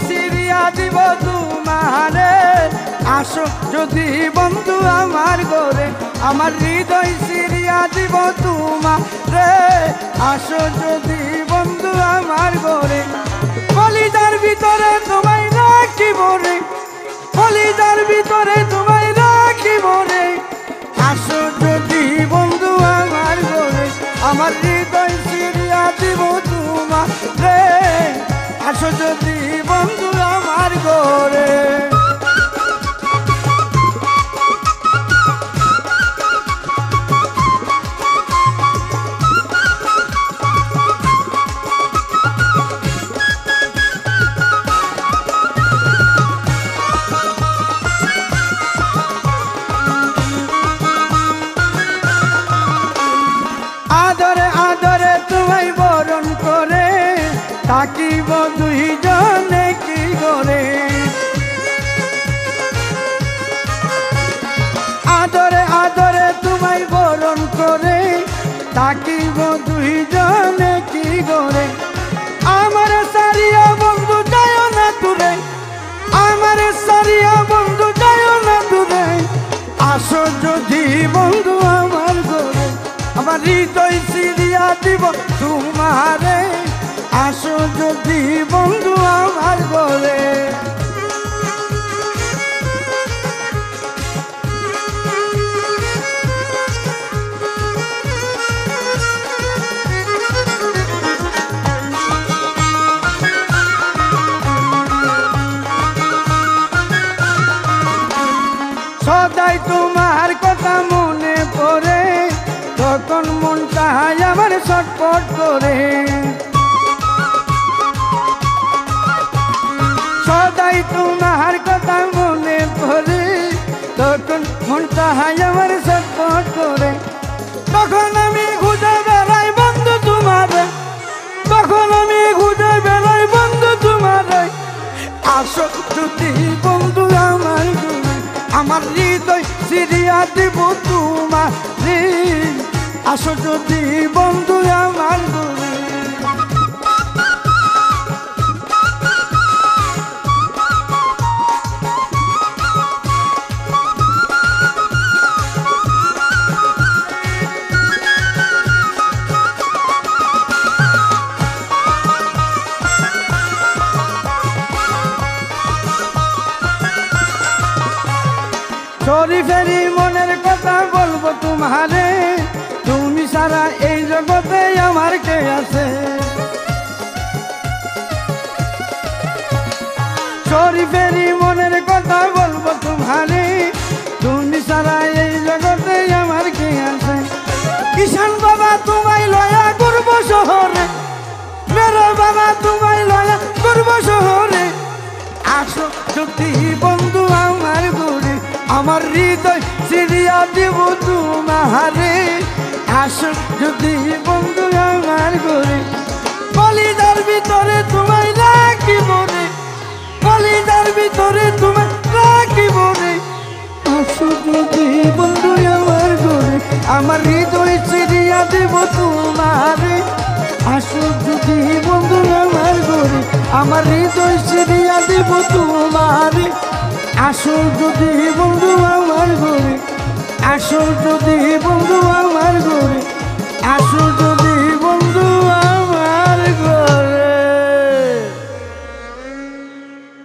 Syria দিব তোমারে আসো যদি বন্ধু আমার ঘরে আমার হৃদয় সিরিয়া দিব তোমারে আসো যদি বন্ধু আমার ঘরে কলিজার ভিতরে তোমায় রাখিব রে কলিজার ভিতরে তোমায় রাখিব রে আসো যদি বন্ধু আমার ঘরে আমার হৃদয় সিরিয়া দিব তোমারে আসো যদি বন্ধু আমার ঘরে আদরে আদরে তোমায় বরণ করে থাকিব দুইজনে কি করে আদরে আদরে তোমায় বরণ করে থাকিব দুইজনে কি করে আমার সারিয়া বন্ধু যায় না দূরে আমার সারিয়া বন্ধু যায় না দূরে আসো যদি বন্ধু আমার ঘরে আমার হৃদয় সিরিয়া দিব তোমারে আসো যদি বন্ধু আমার ঘরে সদাই তোমার কথা মনে পড়ে তখন মনটা আমার ছটফট করে সদাই তোমার কথা মনে পড়ে তখন মনটা আমার ছটফট করে তখন আমি খুঁজে বেড়াই বন্ধু তোমার তখন আমি খুঁজে বেড়াই বন্ধু তোমার আসো যদি বন্ধু আমার আমার হৃদয় সিরিয়া দিব তোমারে আসো যদি বন্ধু আমার ঘরে শরীফেরই মনের কথা বলবো তোমারে তুমি সারা এই জগতে আমার কে আছে শরীফেরই মনের কথা বলবো তোমারে তুমি সারা এই জগতে আমার কে আছে কিষান বাবা তোমায় লয়া করবো শহরে মেরা বাবা তোমায় লয়া করবো শহরে আসো যদি বন্ধু আমার ঘরে আমার হৃদয় সিরিয়া দিব তোমারে আসো যদি বন্ধু আমার ঘরে কলিজার ভিতরে তোমায় রাখিব রে কলিজার ভিতরে তোমায় রাখিব রে আসো যদি বন্ধু আমার ঘরে আমার হৃদয় সিরিয়া দিব তোমারে আসো যদি বন্ধু আমার ঘরে আমার হৃদয় সিরিয়া দিব তোমারে আসো যদি বন্ধু আমার ঘরে আসো যদি বন্ধু আমার ঘরে আসো যদি